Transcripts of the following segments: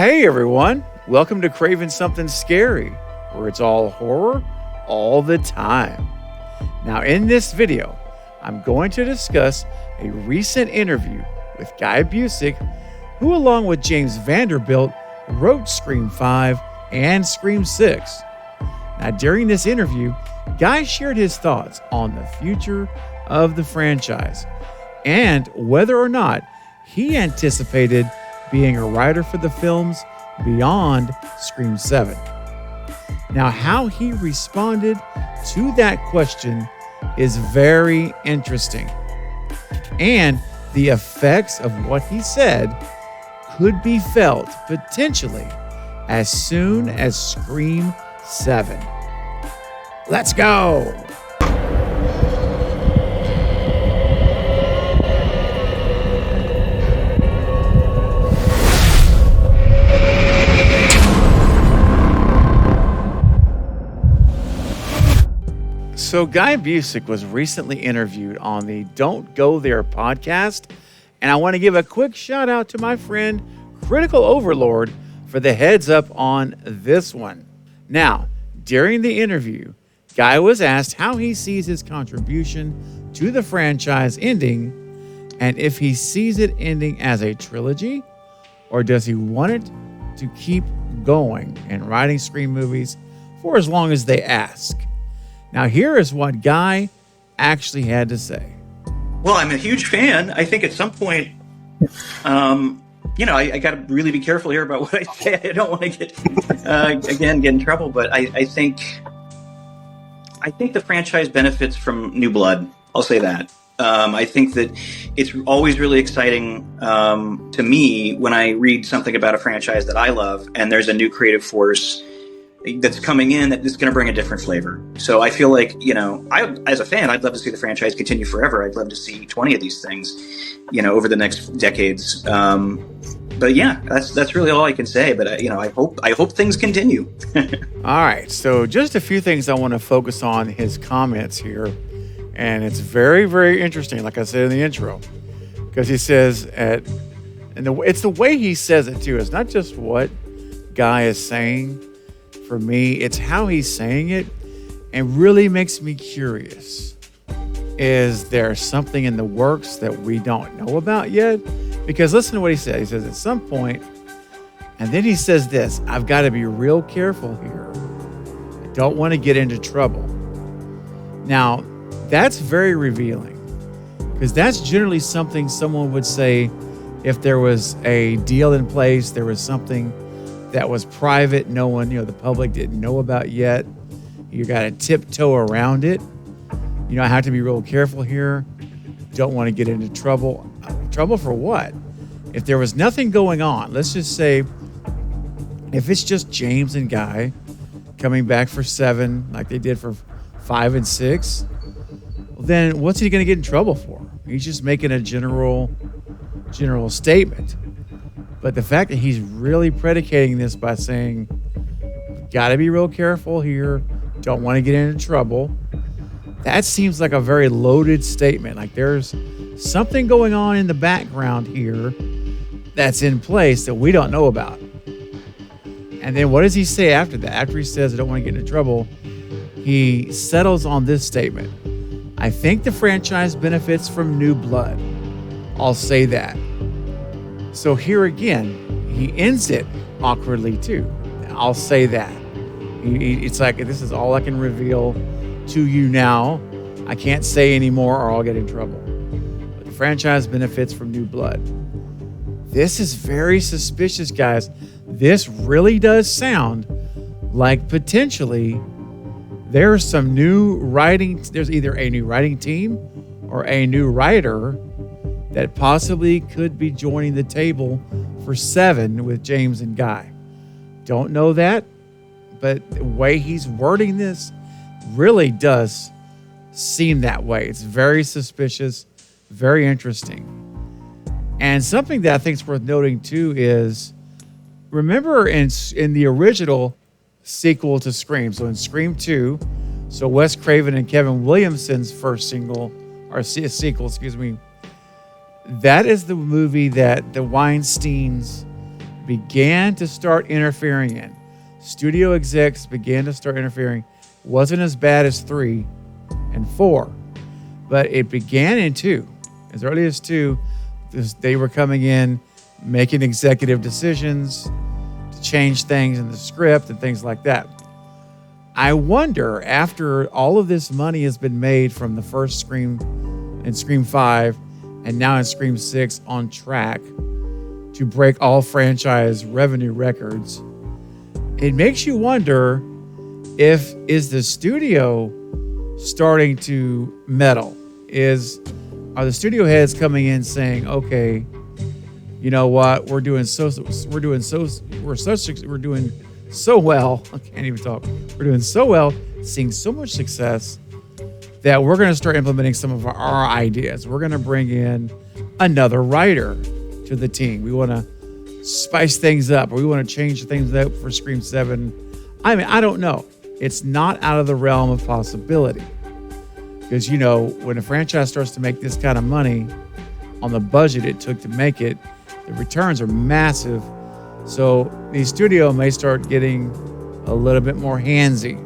Hey everyone, welcome to Craving Something Scary, where it's all horror all the time. Now in this video, I'm going to discuss a recent interview with Guy Busick, who along with James Vanderbilt wrote Scream 5 and Scream 6. Now during this interview, Guy shared his thoughts on the future of the franchise and whether or not he anticipated being a writer for the films beyond Scream 7. Now, how he responded to that question is very interesting. And the effects of what he said could be felt potentially as soon as Scream 7. Let's go! So Guy Busick was recently interviewed on the Don't Go There podcast, and I want to give a quick shout out to my friend Critical Overlord for the heads up on this one. Now, during the interview, Guy was asked how he sees his contribution to the franchise ending, and if he sees it ending as a trilogy, or does he want it to keep going and writing Scream movies for as long as they ask. Now, here is what Guy actually had to say. Well, I'm a huge fan. I think at some point, I got to really be careful here about what I say. I don't want to get in trouble. But I think the franchise benefits from new blood. I'll say that. I think that it's always really exciting to me when I read something about a franchise that I love, and there's a new creative force that's coming in that is going to bring a different flavor. So I feel like, as a fan, I'd love to see the franchise continue forever. I'd love to see 20 of these things, over the next decades. But yeah, that's really all I can say. But I hope things continue. All right, so just a few things I want to focus on his comments here, and it's very, very interesting. Like I said in the intro, because he says it's the way he says it too. It's not just what Guy is saying. For me, it's how he's saying it, and really makes me curious. Is there something in the works that we don't know about yet? Because listen to what he said. He says at some point, and then he says this, I've got to be real careful here. I don't want to get into trouble. Now, that's very revealing, because that's generally something someone would say if there was a deal in place, there was something that was private, no one, the public didn't know about yet. You got to tiptoe around it. I have to be real careful here. Don't want to get into trouble. Trouble for what? If there was nothing going on, let's just say, if it's just James and Guy coming back for 7, like they did for 5 and 6, well, then what's he going to get in trouble for? He's just making a general statement. But the fact that he's really predicating this by saying, got to be real careful here, don't want to get into trouble, that seems like a very loaded statement. Like there's something going on in the background here that's in place that we don't know about. And then what does he say after that? After he says, I don't want to get into trouble, he settles on this statement. I think the franchise benefits from new blood. I'll say that. So here again, he ends it awkwardly too. I'll say that. It's like, this is all I can reveal to you now. I can't say anymore or I'll get in trouble. But the franchise benefits from new blood. This is very suspicious, guys. This really does sound like potentially there's some new writing. There's either a new writing team or a new writer that possibly could be joining the table for 7 with James and Guy. Don't know that, but the way he's wording this really does seem that way. It's very suspicious, very interesting. And something that I think is worth noting too is, remember in the original sequel to Scream, so in Scream 2, so Wes Craven and Kevin Williamson's first sequel, that is the movie that the Weinsteins began to start interfering in. Studio execs began to start interfering. Wasn't as bad as 3 and 4, but it began in 2. As early as 2, they were coming in, making executive decisions to change things in the script and things like that. I wonder, after all of this money has been made from the first Scream and Scream 5, and now in Scream 6 on track to break all franchise revenue records, it makes you wonder is the studio starting to meddle? Are the studio heads coming in saying, okay, you know what, we're doing so well. I can't even talk. We're doing so well, seeing so much success that we're going to start implementing some of our ideas. We're going to bring in another writer to the team. We want to spice things up, or we want to change things up for Scream 7. I mean, I don't know. It's not out of the realm of possibility. Because, you know, when a franchise starts to make this kind of money on the budget it took to make it, the returns are massive. So the studio may start getting a little bit more handsy.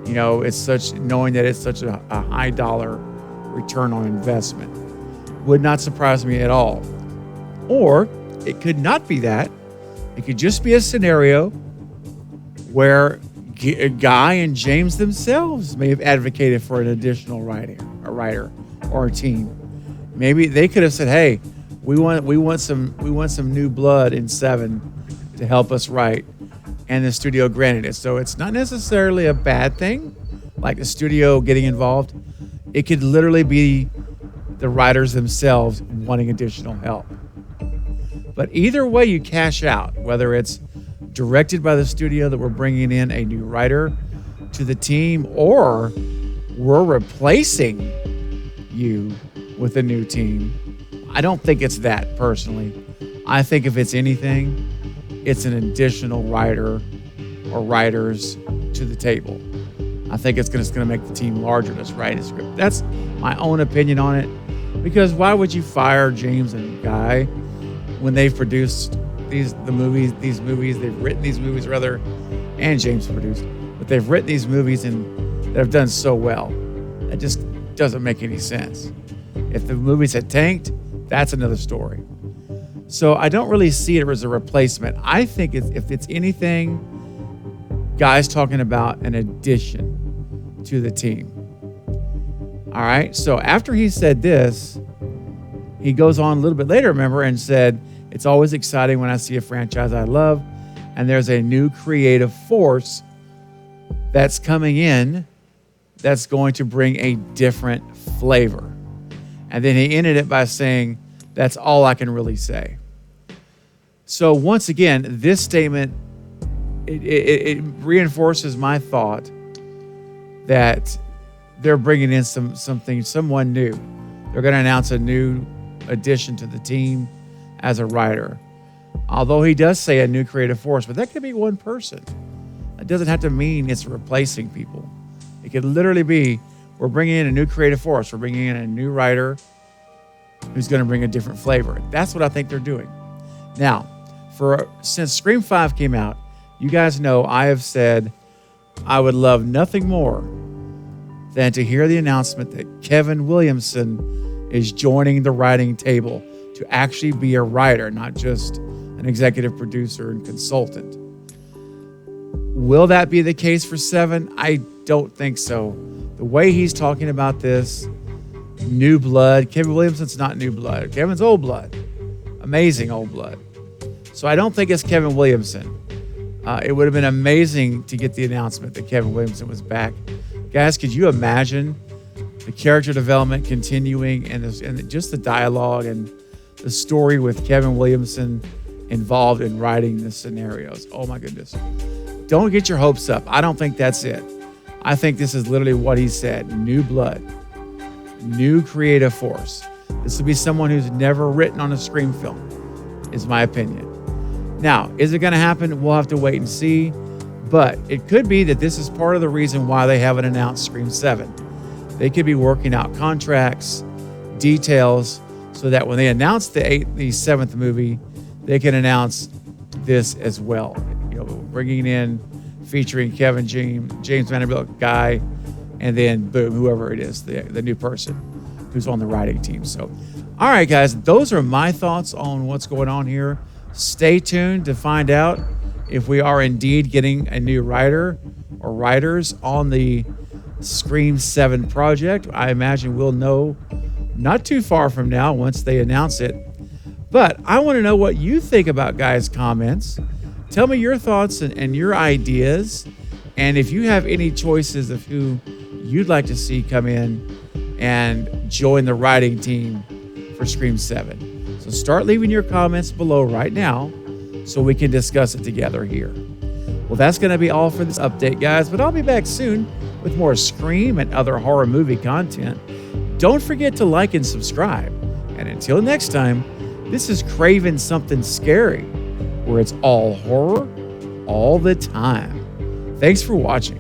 You know, knowing that it's such a high dollar return on investment. Would not surprise me at all. Or it could not be that. It could just be a scenario where Guy and James themselves may have advocated for an additional writer or a team. Maybe they could have said, "Hey, we want some new blood in 7 to help us write," and the studio granted it. So it's not necessarily a bad thing, like the studio getting involved. It could literally be the writers themselves wanting additional help. But either way, you cash out, whether it's directed by the studio that we're bringing in a new writer to the team, or we're replacing you with a new team. I don't think it's that, personally. I think if it's anything, it's an additional writer or writers to the table. I think it's going to make the team larger to write a script. That's my own opinion on it. Because why would you fire James and Guy when they've produced these movies, they've written these movies rather, and James produced, but they've written these movies that have done so well. That just doesn't make any sense. If the movies had tanked, that's another story. So I don't really see it as a replacement. I think if it's anything, Guy's talking about an addition to the team. All right. So after he said this, he goes on a little bit later, remember, and said, "It's always exciting when I see a franchise I love, and there's a new creative force that's coming in that's going to bring a different flavor." And then he ended it by saying, "That's all I can really say." So once again, this statement, it reinforces my thought that they're bringing in someone new. They're going to announce a new addition to the team as a writer. Although he does say a new creative force, but that could be one person. It doesn't have to mean it's replacing people. It could literally be, we're bringing in a new creative force. We're bringing in a new writer who's going to bring a different flavor. That's what I think they're doing. Now, since Scream 5 came out, you guys know I have said I would love nothing more than to hear the announcement that Kevin Williamson is joining the writing table to actually be a writer, not just an executive producer and consultant. Will that be the case for 7? I don't think so. The way he's talking about this, new blood. Kevin Williamson's not new blood. Kevin's old blood. Amazing old blood. So I don't think it's Kevin Williamson. It would have been amazing to get the announcement that Kevin Williamson was back. Guys, could you imagine the character development continuing and just the dialogue and the story with Kevin Williamson involved in writing the scenarios? Oh my goodness. Don't get your hopes up. I don't think that's it. I think this is literally what he said. New blood. New creative force. This will be someone who's never written on a Scream film, is my opinion. Now, is it going to happen? We'll have to wait and see. But it could be that this is part of the reason why they haven't announced Scream 7. They could be working out contracts, details, so that when they announce the 7th movie, they can announce this as well. Bringing in, featuring Kevin James Vanderbilt guy, and then boom, whoever it is, the new person who's on the writing team. So, all right, guys, those are my thoughts on what's going on here. Stay tuned to find out if we are indeed getting a new writer or writers on the Scream 7 project. I imagine we'll know not too far from now once they announce it. But I want to know what you think about guys' comments. Tell me your thoughts and your ideas. And if you have any choices of who you'd like to see come in and join the writing team for Scream 7. So start leaving your comments below right now so we can discuss it together here. Well, that's going to be all for this update, guys, but I'll be back soon with more Scream and other horror movie content. Don't forget to like and subscribe. And until next time, this is Craven Something Scary, where it's all horror all the time. Thanks for watching.